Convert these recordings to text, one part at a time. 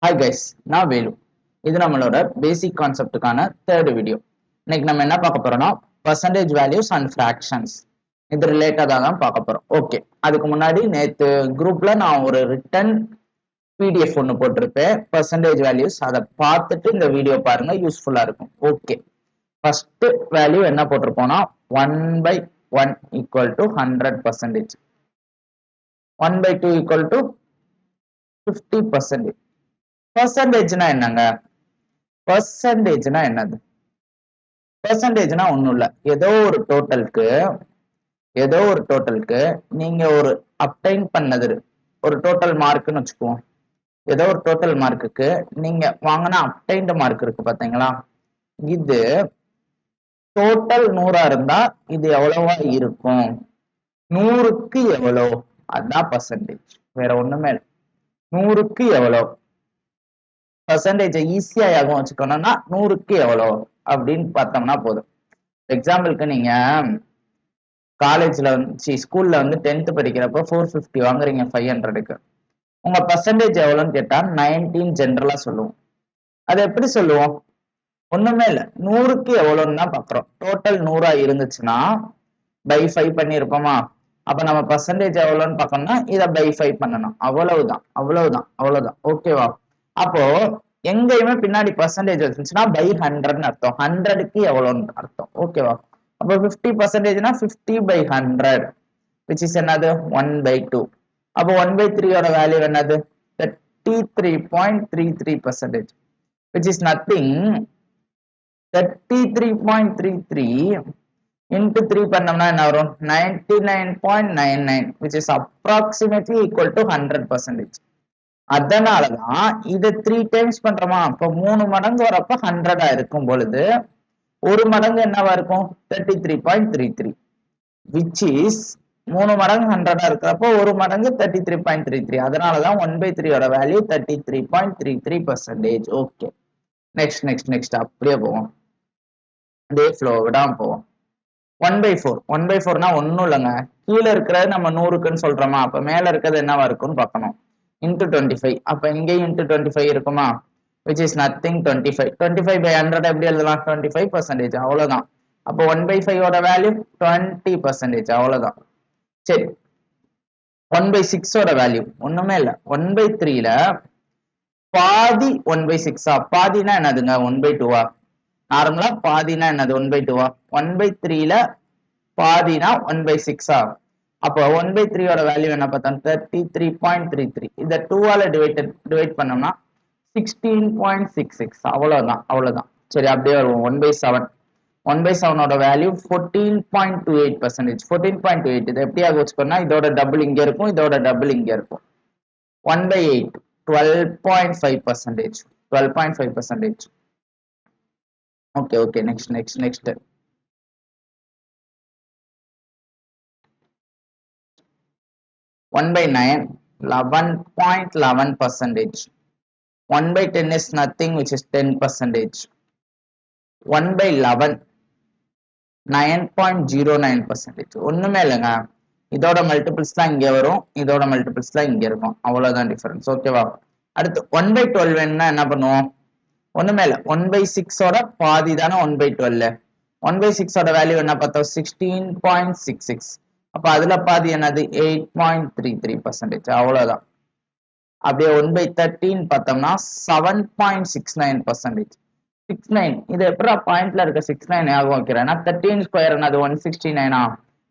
Hi guys, நான் வேலு. இது நம்மளோட பேசிக் கான்செப்டுக்கான தேர்ட் வீடியோ. இன்னைக்கு நம்ம என்ன பார்க்க போறோம்னா பர்சன்டேஜ் வேல்யூஸ் அண்ட் ஃபிராக்ஷன்ஸ் இது ரிலேட்டடா தான் பார்க்க போறோம். ஓகே, அதுக்கு முன்னாடி நேற்று குரூப்ல நான் ஒரு ரிட்டன் பிடிஎஃப் ஒன்று போட்டிருப்பேன் பர்சன்டேஜ் வேல்யூஸ். அதை பார்த்துட்டு இந்த வீடியோ பாருங்க, யூஸ்ஃபுல்லா இருக்கும். ஓகே, ஃபர்ஸ்ட் வேல்யூ என்ன போட்டிருப்போம்னா 1/1 ஈக்குவல் டு 100%, 1/2 ஈக்குவல் டு 50%. பர்சன்டேஜ்னா என்னங்க? பர்சன்டேஜ்னா என்னது? பர்சன்டேஜ்னா ஒண்ணும் இல்ல, ஏதோ ஒரு டோட்டலுக்கு நீங்க ஒரு அப்டைன் பண்ணது ஒரு டோட்டல் மார்க்னு வச்சுக்குவோம். ஏதோ ஒரு டோட்டல் மார்க்குக்கு நீங்க வாங்கின அப்டைன்டு மார்க் இருக்கு பாத்தீங்களா, இது டோட்டல் 100 இருந்தா இது எவ்வளவா இருக்கும்? 100க்கு எவ்வளவு, அதுதான் பர்சன்டேஜ், வேற ஒண்ணுமே இல்லை. 100க்கு எவ்வளவு பர்சன்டேஜ் ஈஸியா யாகம் வச்சுக்கணும்னா 100க்கு எவ்வளவு அப்படின்னு பார்த்தோம்னா போதும். எக்ஸாம்பிளுக்கு நீங்க காலேஜ்ல ஸ்கூல்ல வந்து 10th படிக்கிறப்ப 450 வாங்குறீங்க 500க்கு. உங்க பர்சன்டேஜ் எவ்வளவுன்னு கேட்டா 19 ஜென்ரலா சொல்லுவோம். அது எப்படி சொல்லுவோம்? ஒண்ணுமே இல்லை, 100க்கு எவ்வளவுன்னு தான் பாக்குறோம். டோட்டல் 100 இருந்துச்சுன்னா பை 5 பண்ணிருப்போமா, அப்ப நம்ம பர்சன்டேஜ் எவ்வளவுன்னு பார்க்கணும்னா இதை பை 5 பண்ணணும். அவ்வளவுதான். ஓகேவா? அப்போ எங்கேயுமே பின்னாடி பர்சன்டேஜ் வந்துச்சுன்னா பை 100ன்னு அர்த்தம், 100க்கு எவ்வளவுன்னு அர்த்தம். ஓகேவா? அப்போ 50%னா 50/100 which is என்னது 1/2. அப்போ 1/3 ஓட வேல்யூ என்னது 33.33%, which is nothing. 33.33 into 3 பண்ணோம்னா என்ன வரும்? 99.99, which is approximately equal to 100%. அதனாலதான் இதை 3 times பண்றோமா, அப்ப 3 மடங்கு வரப்ப 100 இருக்கும் பொழுது ஒரு மடங்கு என்னவா இருக்கும்? 33.33, which is 3 மடங்கு 100 இருக்கிறப்போ ஒரு மடங்கு 33.33. அதனாலதான் 1/3 ஓட வேல்யூ 33.33%. ஓகே, நெக்ஸ்ட் அப்படியே போவோம், அதே ஃப்ளோ விடாம போவோம். 1/4, 1/4னா ஒன்னும் இல்லைங்க, கீழே இருக்கிறது நம்ம 100க்குன்னு சொல்றோமா, அப்ப மேல இருக்கிறது என்னவா இருக்கும்னு பார்க்கணும். into 25, அப்ப இங்கேயும் into 25 இருக்குமா, which is nothing. 25/100 எப்படி எழுதலாம்? 25%, அவ்வளவுதான். அப்போ 1/5 ஓட வேல்யூ 20%, அவ்வளவுதான். சரி, 1/6 ஓட வேல்யூ ஒண்ணுமே இல்ல, 1/3ல பாதி 1/6. பாதினா என்னதுங்க? 1/2. நார்மலா பாதினா என்னது? 1/2. 1/3ல பாதினா 1/6. அப்போ 1/3 ஓட வேல்யூ என்ன பார்த்தோம்? 33.33. இதை 2ஆல டிவைட் பண்ணோம்னா 16.66. அவ்வளவுதான். சரி, அப்படியே வருவோம். 1/7. 1/7 ஓட வேல்யூ 14.28%. 14.28 இதை எப்படியாக வச்சுக்கோன்னா இதோட டபுள் இங்க இருக்கும், இதோட டபுள் இங்க இருக்கும். 1/8 12.5%. 12.5%. Okay, next 1/9 11.11%. 1/10 is nothing, which is 10%. 1/11 9.09%. ஒண்ணுமே இல்லைங்க, இதோட மல்டிபிள்ஸ் தான் இங்க வரும், இதோட மல்டிபிள்ஸ் தான் இங்க இருக்கும், அவ்வளவுதான் டிஃபரன்ஸ். ஓகேவா? அடுத்து 1/12 என்ன பண்ணுவோம்? ஒண்ணுமே இல்லை, 1/6 ஓட பாதி தானே 1/12. 1/6 ஓட வேல்யூ என்ன பார்த்தோம்? 16.66. அப்ப அதுல பாதி என்னது? 8.33%. அவ்வளவுதான். அப்படியே 1/13 பார்த்தோம்னா 7.69%. 69 இது எப்படா பாயிண்ட்ல இருக்க 69 ஞாபகம் வைக்கிறேன்னா 13 ஸ்கொயர் என்னது? 169.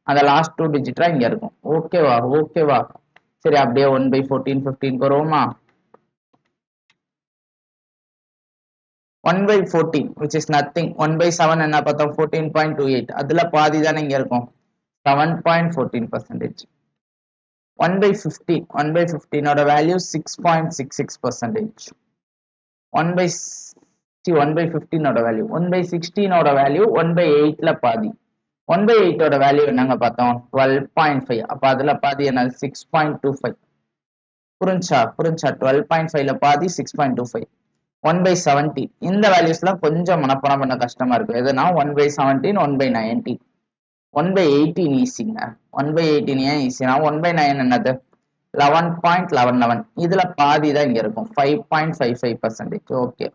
அந்த லாஸ்ட் 2 டிஜிட்டா இங்க இருக்கும். ஓகேவா? சரி, அப்படியே 1/14 15 வருவோமா? 1/14 which is nothing. 1/7 என்ன பார்த்தோம்? 14.28. அதுல பாதி தானே இங்க இருக்கும், 7.14%. 1/15 ஓட வேல்யூ 6.66%. 1/15 ஓட வேல்யூ 1/16 ஓட வேல்யூ 1/8ல பாதி. 1/8 ஓட வேல்யூ என்னங்க பார்த்தோம்? 12.5. அப்ப அதுல பாதி என்ன? 6.25. புரிஞ்சா? 12.5ல பாதி 6.25. 1/17 இந்த வேல்யூஸ் எல்லாம் கொஞ்சம் மனப்பாடம் பண்ண கஷ்டமா இருக்கும். எதுனா 1/17 1/19. 1/18 ஈஸிங்க. 1/18 ஏன் ஈஸினா 1/9 என்னது? 11.1111 இதுல பாதி தான் இங்க இருக்கும் 5.55%. ஓகே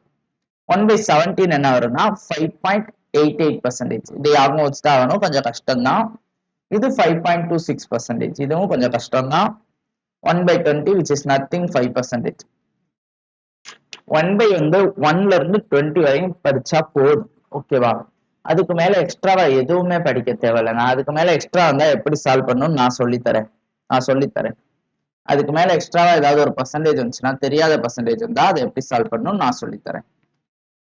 1/17 என்ன வரும்னா 5.88%. இது யாரும் வச்சுட்டா ஆகணும், கொஞ்சம் கஷ்டம் தான். இது 5.26%. இதுவும் கொஞ்சம் கஷ்டம் தான். 1/20 which is nothing 5%. 1/1 வந்து 1ல இருந்து 20 வரையும் படிச்சா போதும். ஓகேவா? அதுக்கு மேல எக்ஸ்ட்ராவா எதுவுமே படிக்க தேவையில்லை. நான் அதுக்கு மேல எக்ஸ்ட்ரா வந்தா எப்படி சால்வ் பண்ணணும்னு நான் சொல்லித்தரேன். அதுக்கு மேல எக்ஸ்ட்ராவா ஏதாவது ஒரு பர்சன்டேஜ் வந்துச்சுன்னா, தெரியாத பர்சன்டேஜ் இருந்தா அதை எப்படி சால்வ் பண்ணணும்னு நான் சொல்லித்தரேன்.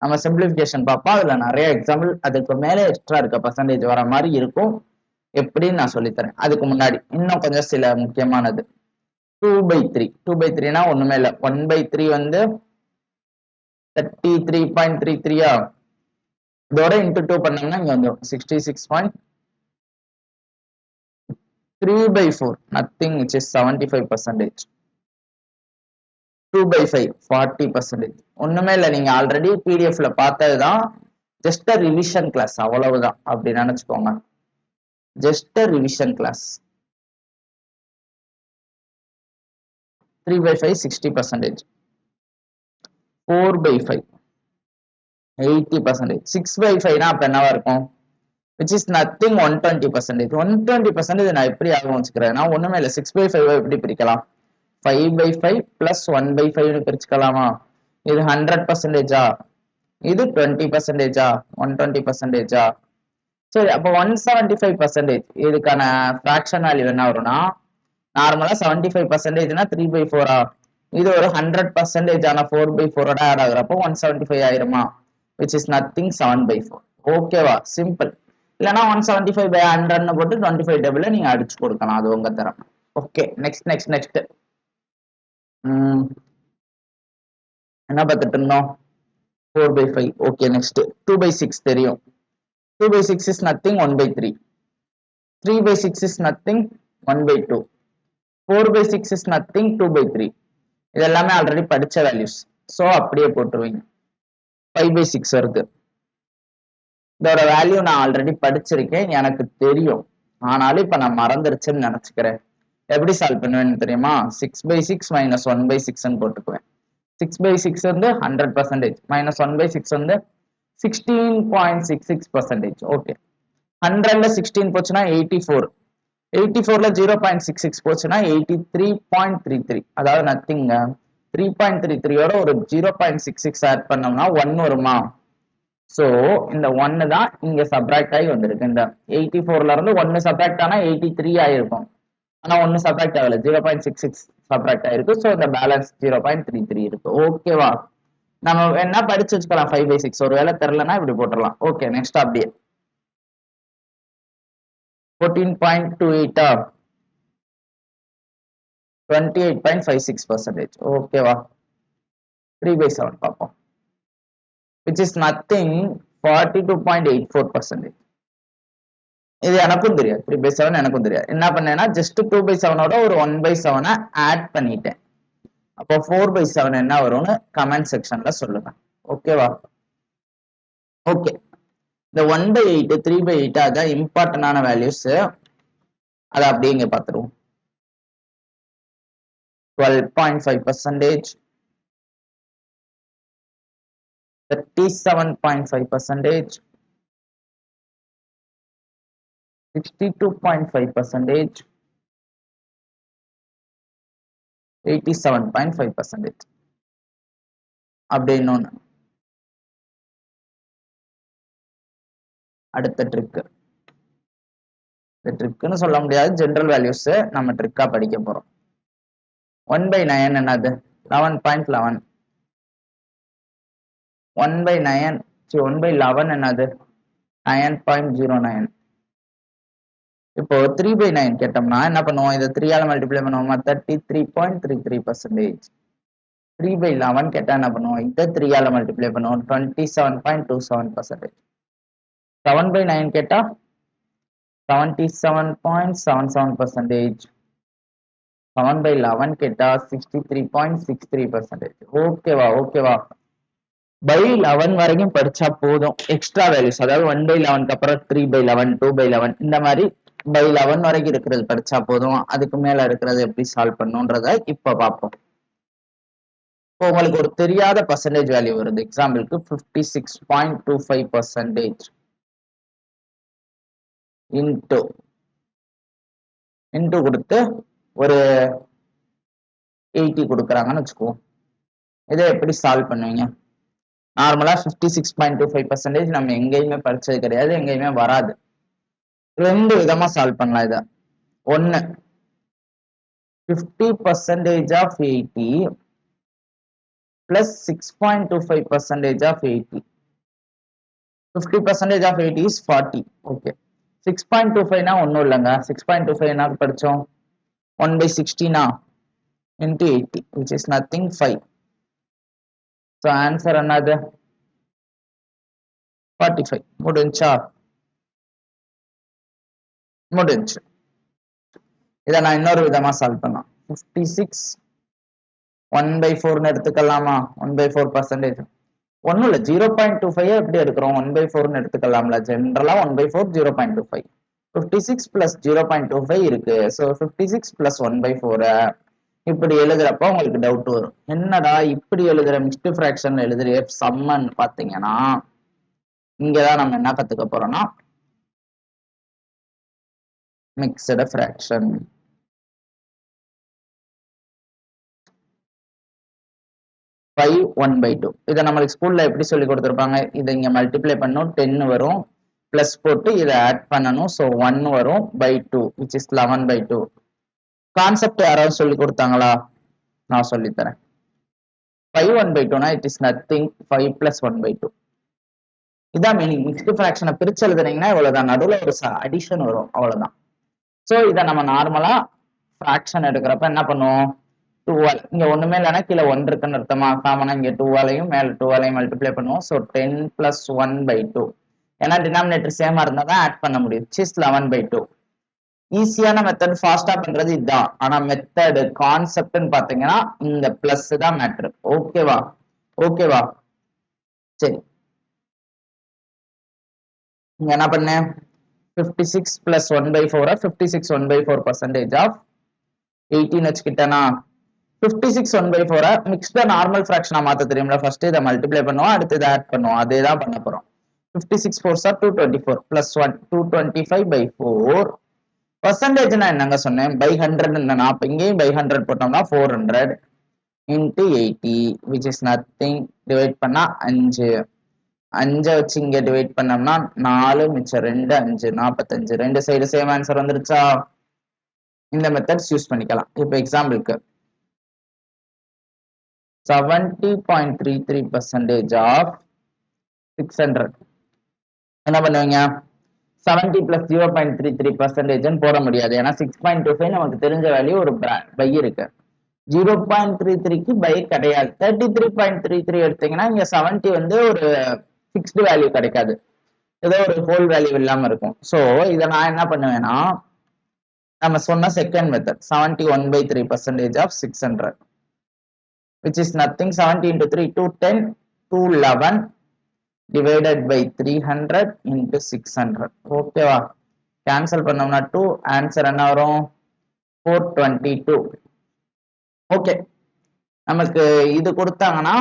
நம்ம சிம்பிளிஃபிகேஷன் பார்ப்போம். அதுல நிறைய எக்ஸாம்பிள் அதுக்கு மேல எக்ஸ்ட்ரா இருக்க பர்சன்டேஜ் வர மாதிரி இருக்கும். எப்படின்னு நான் சொல்லித்தரேன். அதுக்கு முன்னாடி இன்னும் கொஞ்சம் சில முக்கியமானது. 2/3 2/3னா ஒண்ணுமே இல்லை. 1/3 வந்து 33.33 இதோட இன்ட்டு 2 பண்ணோம்னா இங்க வந்துடும் 66.3/4 nothing which is 75%. 2/5 40%. ஒண்ணுமே இல்லை, நீங்க ஆல்ரெடி பிடிஎஃப்ல பார்த்ததுதான். ஜஸ்ட் ரிவிஷன் கிளாஸ், அவ்வளவுதான். அப்படி நினைச்சுக்கோங்க, ஜஸ்ட் ரிவிஷன் கிளாஸ். 3/5 60%. 4/5 80%. 6/5 அப்ப என்னவா இருக்கும்? which is nothing 120%. 120% நான் எப்படி ஆகும் வச்சுக்கிறேன்னா, ஒண்ணுமே இல்லை. 6/5 எப்படி பிரிக்கலாம்? 5/5 plus 1/5 பிரிச்சுக்கலாமா? இது 100%. இது 20%. 120%. சரி, அப்போ 175%. இதுக்கான ஃபிராக்ஷன் வேல்யூ என்ன வரும்னா, நார்மலா 75%னா 3/4. இது ஒரு 100% ஆன 4/4 ஆட் ஆகுறப்போ 175 ஆயிருமா? which is nothing 7/4. ஓகேவா? சிம்பிள். இல்லைன்னா 175/100 போட்டு 25 டேபிள்ல நீங்க அடிச்சு கொடுக்கலாம், அது உங்க தரம். ஓகே, நெக்ஸ்ட் என்ன பார்த்துட்டு இருந்தோம்? 4/5. ஓகே, நெக்ஸ்ட் 2/6 தெரியும். 2/6 is nothing 1/3. 3/6 is nothing 1/2. 4/6 is nothing 2/3. இது எல்லாமே ஆல்ரெடி படிச்ச வேல்யூஸ். ஸோ அப்படியே போட்டுருவீங்க. 5/6 வருது. இதோட வேல்யூ நான் ஆல்ரெடி படிச்சிருக்கேன், எனக்கு தெரியும். ஆனாலும் இப்ப நான் மறந்துருச்சுன்னு நினைச்சுக்கிறேன். எப்படி சால்வ் பண்ணுவேன்னு தெரியுமா? 6/6 minus 1/6 போட்டுக்குவேன். 6/6 வந்து 100%, minus 1/6 வந்து 16.66%. ஓகே, 100ல 16 போச்சுன்னா 84. 84ல 0.66 போச்சுன்னா 83.33. அதாவது நத்திங்க 3.33யோட ஒரு 0.66 ஆட் பண்ணோம்னா 1 வருமா? சோ இந்த 1 தான் இங்க சப்ராக்ட் ஆகி வந்திருக்கு. இந்த 84ல இருந்து 1 சப்ராக்ட் ஆனா 83 ஆயிருக்கும். ஆனா 1 சப்ராக்ட் ஆகல, 0.66 சப்ராக்ட் ஆயிருக்கு. சோ இந்த பேலன்ஸ் 0.33 இருக்கு. ஓகேவா? நம்ம என்ன படிச்சு வச்சுக்கலாம் 5/6. ஒருவேளை தெரியலன்னா இப்படி போட்டுடலாம். ஓகே, நெக்ஸ்ட் அப்படியே 14.28 28.56%. ஓகேவா? 3/7 பார்ப்போம். which is nothing 42.84%. இது எனக்கும் தெரியாது. 3/7 எனக்கும் தெரியாது. என்ன பண்ணேன்னா ஜஸ்ட் 2/7ஓட ஒரு 1/7 ஆட் பண்ணிட்டேன். அப்போ 4/7 என்ன வரும்னு கமெண்ட் செக்ஷன்ல சொல்லுங்க. ஓகேவா? ஓகே, இந்த 1/8 3/8 அதான் இம்பார்ட்டன்டான வேல்யூஸ். அதை அப்படியே இங்க பார்த்துருவோம். 12.5%, 37.5%, 62.5%, 87.5%. அப்படின்னு ஒண்ணு. அடுத்த ட்ரிக். இந்த ட்ரிக்னு சொல்ல முடியாது, ஜெனரல் வேல்யூஸ் நம்ம ட்ரிக்கா படிக்க போறோம். 1/9 என்னது? 11.11. 1/11 என்னது? 9.09. இப்போ 3/9 கேட்டோம்னா என்ன பண்ணுவோம்? இதை 3ஆல மல்டிப்ளை பண்ணுவோமா? 33.33%. 3/11 கேட்டா என்ன பண்ணுவோம்? இதை 3ஆல மல்டிப்ளை பண்ணுவோம், 27.27%. 7/9 கேட்டா 77.77%. 7/11 கேட்டா 63.63%. ஓகேவா? by 11 வரைக்கும் படிச்சா போதும். எக்ஸ்ட்ரா வேல்யூஸ், அதாவது 1/11 அப்புறம் 3/11 2/11 இந்த மாதிரி பை 11 வரைக்கும் இருக்கிறது படிச்சா போதும். அதுக்கு மேல இருக்கிறது எப்படி சால்வ் பண்ணுன்றத இப்ப பார்ப்போம். இப்போ உங்களுக்கு ஒரு தெரியாத பர்சன்டேஜ் வேல்யூ வருது. எக்ஸாம்பிளுக்கு 56.25% இன்டு கொடுத்து ஒரு 80 கொடுக்குறாங்கன்னு வச்சுக்குவோம். இதை எப்படி சால்வ் பண்ணுவீங்க? நார்மலா 56.25% நம்ம எங்கேயுமே படிச்சது கிடையாது, எங்கேயுமே வராது. ரெண்டு விதமா சால்வ் பண்ணலாம் இத. ஒன்னு 50% of 80 plus 6.25% of 80. 50% of 80 is 40. Okay. 6.25 na ஒன்னும் இல்லைங்க. 6.25 என்ன படிச்சோம்? 1/16 into 80, which is nothing, 5. So answer என்னது? 45. முடிஞ்சா? முடிஞ்சு. இதை நான் இன்னொரு விதமா சால்வ் பண்ணலாம். 56 1/4 எடுத்துக்கலாமா? 1/4%. ஒன்னும் இல்ல, 0.25 எப்படி எடுக்கிறோம்? 1/4 எடுத்துக்கலாம்ல. ஜென்ரலா 1/4 0.25. 56 plus 0.25 இருக்கு. ஸோ 56 plus 1/4 இப்படி எழுதுறப்ப உங்களுக்கு டவுட் வரும், என்னடா இப்படி எழுதுற, மிக்ஸ்டு ஃபிராக்ஷன் எழுதுற சம்மன் பாத்தீங்கன்னா இங்கதான் நம்ம என்ன கத்துக்க போறோம்னா மிக்ஸ்டு ஃபிராக்ஷன். பை 1/2. இதை நம்மளுக்கு ஸ்கூல்ல எப்படி சொல்லி கொடுத்துருப்பாங்க? இதை இங்க மல்டிப்ளை பண்ணும், 10 வரும், பிளஸ் போட்டு இதை ஆட் பண்ணணும். ஸோ 1 வரும், பை 2 which is 11/2. கான்செப்ட் யாராவது சொல்லி கொடுத்தாங்களா? நான் சொல்லித்தரேன். 5 1/2னா இட் இஸ் நத்திங், 5 plus 1/2. இதான் மீனிங். மிக்ஸ்டு ஃபிராக்ஷனை பிரிச்சு எழுதுனீங்கன்னா இவ்வளவுதான், நடுவில் ஒரு அடிஷன் வரும், அவ்வளவுதான். ஸோ இதை நம்ம நார்மலா ஃபிராக்ஷன் எடுக்கிறப்ப என்ன பண்ணுவோம்? 2 இங்க ஒண்ணுமே இல்லைன்னா கீழே 1 இருக்குன்னு அர்த்தமா? காமனா இங்க 2 மேல 2 மல்டிப்ளை பண்ணுவோம். So 10 plus 1/2. ஏன்னா டினாமினேட்டர் சேமா இருந்தா தான் ஆட் பண்ண முடியும். சிஸ் 11/2. ஈஸியான மெத்தட், ஃபாஸ்டா பண்றது இதுதான். ஆனா மெத்தட் கான்செப்ட்னு பாத்தீங்கன்னா இந்த பிளஸ் தான் மேட்ரு. ஓகேவா? ஓகேவா? சரி, இங்க என்ன பண்ண? 56 plus 1/4 56 1/4% of 18 வச்சுக்கிட்டேனா? 56 1/4 மிக்ஸ்ட நார்மல் ஃபிராக்ஷனா மாத்த தெரியும்ல. ஃபர்ஸ்ட் இதை மல்டிப்ளை பண்ணுவோம், அடுத்து இதை ஆட் பண்ணுவோம். அதே தான் பண்ண போறோம். 56 4s are 224 plus 1 225/4. பர்சன்டேஜ் நான் என்னங்க சொன்னேன்? பை 100. அப்ப இங்கேயும் பை 100 போட்டோம்னா 400 into 80 which is nothing. Divide பண்ணா 5. 5 வச்சு இங்க டிவைட் பண்ணோம்னா 4 மிச்சம் 2 5 45. ரெண்டு சைடு சேம் ஆன்சர் வந்துருச்சா? இந்த மெத்தட்ஸ் யூஸ் பண்ணிக்கலாம். இப்போ எக்ஸாம்பிளுக்கு 70.33% of 600 என்ன பண்ணுவீங்க? 70 plus 0.33% போட முடியாது. ஏன்னா 6.25 நமக்கு தெரிஞ்ச வேல்யூ, ஒரு பை இருக்கு. 0.33க்கு பை கிடையாது. 33.33 எடுத்தீங்கன்னா இங்க 70 வந்து ஒரு ஃபிக்ஸ்டு வேல்யூ கிடைக்காது, ஏதோ ஒரு ஹோல் வேல்யூ இல்லாம இருக்கும். ஸோ இதை நான் என்ன பண்ணுவேன்னா நம்ம சொன்ன second method 71/3% of 600 which is nothing. 70 into 3 210 211 divided by 300 into 600. ஓகேவா? கேன்சல் பண்ணோம்னா 2, ஆன்சர் என்ன வரும்? 422. ஓகே, நமக்கு இது கொடுத்தாங்கன்னா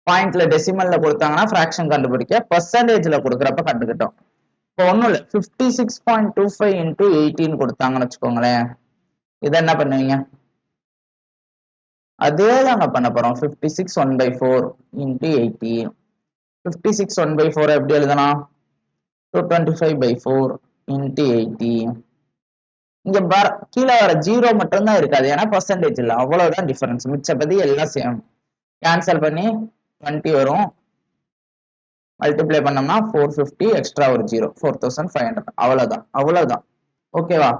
பாயிண்ட்ல டெசிமல்ல கொடுத்தாங்கன்னா ஃபிராக்ஷன் கண்டுபிடிக்க, பர்சன்டேஜ்ல கொடுக்குறப்ப கண்டுக்கிட்டோம். இப்போ ஒன்றும் இல்லை, 56.25 into 18 கொடுத்தாங்கன்னு வச்சுக்கோங்களேன். இதை என்ன பண்ணுவீங்க? அதே தாங்க பண்ண போறோம். 56 1/4 into 80. 56 1/4 எப்படி எழுதலாம்? 225/4 into 80. இங்க கீழே வர 0 மட்டும் தான் இருக்காது, ஏன்னா பர்சன்டேஜ் இல்லை, அவ்வளவுதான் டிஃபரன்ஸ். மிச்சப்பதி எல்லாம் சேம். கேன்சல் பண்ணி 20 வரும், மல்டிப்ளை பண்ணோம்னா 450, எக்ஸ்ட்ரா ஒரு 0 4500. அவ்வளவுதான். ஓகேவா?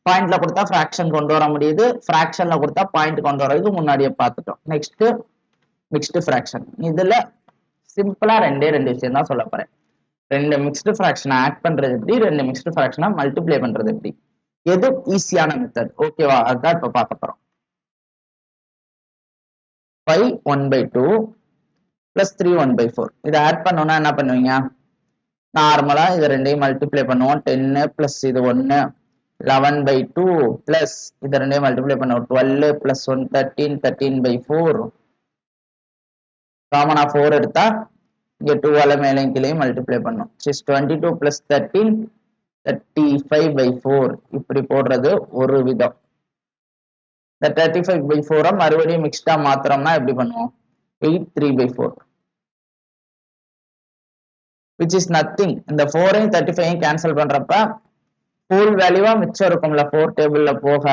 பாயிண்ட்ல கொடுத்தா ஃபிராக்ஷன் கொண்டு வர முடியுது, ஃபிராக்ஷன்ல கொடுத்தா பாயிண்ட் கொண்டு வரதுக்கு முன்னாடியே பார்த்துட்டோம். Next mixed fraction. இதுல சிம்பிளா ரெண்டு விஷயம் தான் சொல்ல போறேன். ரெண்டு மிக்ஸ்டு ஃபிராக்ஷனை ஆட் பண்றது எப்படி, ரெண்டு மிக்ஸ்டு ஃபிராக்ஷனை மல்டிப்ளை பண்றது எப்படி, எது ஈஸியான மெத்தட்? ஓகேவா? அதுதான் இப்ப பார்க்க போறோம். 5 1/2 plus 3 1/4 இதை ஆட் பண்ணோம்னா என்ன பண்ணுவீங்க? நார்மலா இது ரெண்டையும் மல்டிப்ளை பண்ணுவோம். 10 பிளஸ் இது 1 11/2 பிளஸ் இது ரெண்டையும் மல்டிப்ளை பண்ணுவோம். 12 பிளஸ் 1 13 13/4 காமனா 4 எடுத்தா இங்க 2 மேலையும் கீழையும் மல்டிப்ளை பண்ணும். 22 பிளஸ் 13 35/4 இப்படி போடுறது ஒரு விதம். இந்த 35/4 மறுபடியும் மிக்ஸ்டா மாத்திரம்னா எப்படி பண்ணுவோம்? 83/4 which is nothing. இந்த 4 35 கேன்சல் பண்றப்ப ஹோல் வேல்யூவா மிச்சம் இருக்கும்ல 4 டேபிள்ல போக,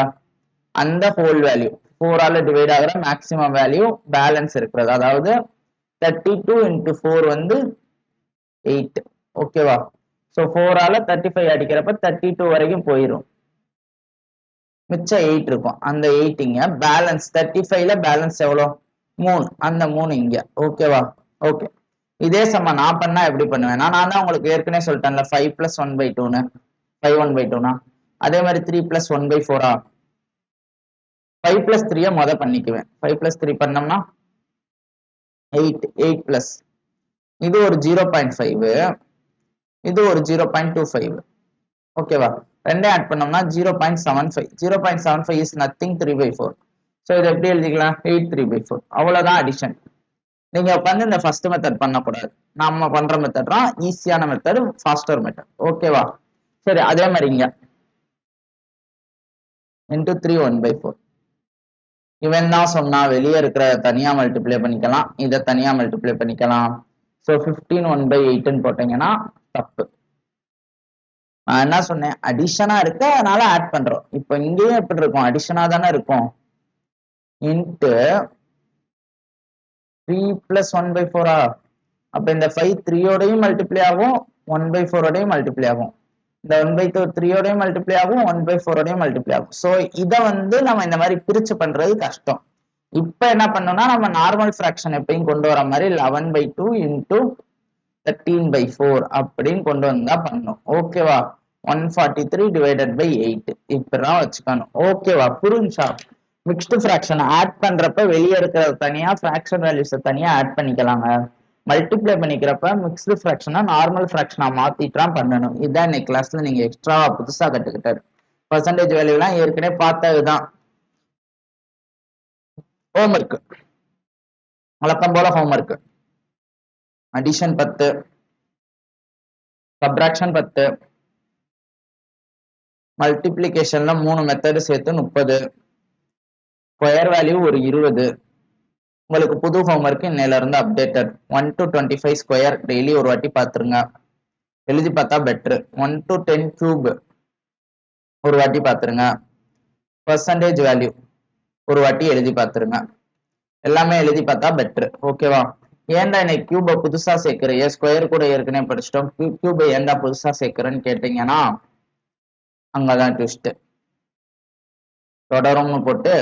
அந்த ஹோல் வேல்யூ 4 டிவைட் ஆகிற மேக்ஸிமம் வேல்யூ பேலன்ஸ் இருக்கிறது. அதாவது 32 into 4 வந்து 8. ஓகேவா? ஸோ 4 35 அடிக்கிறப்ப 32 வரைக்கும் போயிடும். மிச்சம் 8 இருக்கும். அந்த 8 இங்க பேலன்ஸ் 35ல பேலன்ஸ் எவ்வளோ? 3. அந்த 3 இங்க. ஓகேவா? ஓகே. இதே சம நான் பண்ணா எப்படி பண்ணுவேன்னா, நான் தான் உங்களுக்கு ஏற்கனவே சொல்லிட்டேன்ல 5 + 1/2ன்னு 5 1/2னா அதே மாதிரி 3 + 1/4 5 + 3 முத பண்ணிக்குவேன். 5 + 3 பண்ணோம்னா 8 8 பிளஸ் இது ஒரு 0.5 இது ஒரு 0.25. ஓகேவா? ரெண்டே ஆட் பண்ணோம்னா 0.75. 0.75 இஸ் நத்திங் 3/4. ஸோ இது எப்படி எழுதிக்கலாம்? 8 3/4. அவ்வளவுதான் அடிஷன். நீங்க உட்காந்து இந்த ஃபர்ஸ்ட் மெத்தட் பண்ணக்கூடாது. நம்ம பண்ற மெத்தட் தான் ஈஸியான மெத்தட், ஃபாஸ்டர் மெத்தட். ஓகேவா? சரி, அதே மாதிரி இங்க இன்டூ 3 1/4 இவன் தான் சொன்னா வெளியே இருக்கிற தனியா மல்டிப்ளை பண்ணிக்கலாம், இதை தனியா மல்டிப்ளை பண்ணிக்கலாம். ஸோ 15 1/8ன்னு போட்டீங்கன்னா தப்பு. நான் என்ன சொன்னேன்? அடிஷனா இருக்கு, அதனால ஆட் பண்றோம். இப்போ இங்கேயும் எப்படி இருக்கும்? அடிஷனா தானே இருக்கும். இன்ட்டு 3 + 1/4 அப்ப இந்த 5 3யோடையும் மல்டிப்ளை ஆகும், 1/4ஓடையும் மல்டிப்ளை ஆகும். இந்த 1/2 3யோடையும் மல்டிப்ளை ஆகும், 1/4ஓடையும் மல்டிப்ளை ஆகும். ஸோ இதை வந்து நம்ம இந்த மாதிரி பிரிச்சு பண்றது கஷ்டம். இப்ப என்ன பண்ணோம்னா நம்ம நார்மல் ஃபிராக்ஷன் எப்பயும் கொண்டு வர மாதிரி 11/2 இன்டூ 13/4 அப்படின்னு கொண்டு வந்தா பண்ணணும். ஓகேவா? 143 டிவைடட் பை 8 இப்படிதான் வச்சுக்கணும். ஓகேவா? புரிஞ்சா? மிக்ஸ்டு ஃபிராக்ஷன் ஆட் பண்றப்ப வெளியே இருக்கிற தனியா, ஃபிராக்ஷன் வேல்யூஸை தனியா ஆட் பண்ணிக்கலாங்க. மல்டிப்ளை பண்ணிக்கிறப்ப மிக்ஸ்டு ஃபிராக்ஷனா நார்மல் ஃபிராக்ஷனா மாத்திட்டான் பண்ணணும். இதுதான் இன்னைக்கு கிளாஸ்ல நீங்க எக்ஸ்ட்ராவா புதுசா கட்டுக்கிட்டாரு. பர்சன்டேஜ் வேல்யூலாம் ஏற்கனவே பார்த்ததுதான். ஹோம்ஒர்க் வழக்கம் போல ஹோம்ஒர்க். அடிஷன் 10, சப்ட்ராக்ஷன் 10, மல்டிப்ளிகேஷன்ல 3 மெத்தட் சேர்த்து 30, ஸ்கொயர் வேல்யூ ஒரு 20. உங்களுக்கு புது ஹோம்ஒர்க் இன்னையில இருந்து அப்டேட்டட். 1 to 25 ஸ்கொயர் டெய்லி ஒரு வாட்டி பார்த்துருங்க. எழுதி பார்த்தா பெட்ரு. 1 to 10 கியூப் ஒரு வாட்டி பார்த்துருங்க. பர்சன்டேஜ் வேல்யூ ஒரு வாட்டி எழுதி பார்த்துருங்க. எல்லாமே எழுதி பார்த்தா பெட்ரு. ஓகேவா? ஏன்டா இன்னைக்கு கியூபை புதுசா சேர்க்கிறேன், ஸ்கொயர் கூட ஏற்கனவே படிச்சிட்டோம், கியூபை ஏன்டா புதுசா சேர்க்கிறேன்னு கேட்டீங்கன்னா அங்கதான் ட்விஸ்ட். தொடரும்னு போட்டு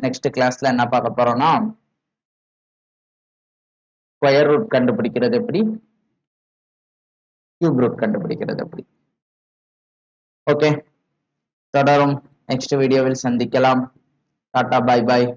நெக்ஸ்ட் கிளாஸ்ல என்ன பார்க்க போறோம்னா ஸ்கொயர் ரூட் கண்டுபிடிக்கிறது எப்படி, கியூப் ரூட் கண்டுபிடிக்கிறது எப்படி. ஓகே, தொடரும். நெக்ஸ்ட் வீடியோவில் சந்திக்கலாம். டாடா, பாய் பாய்.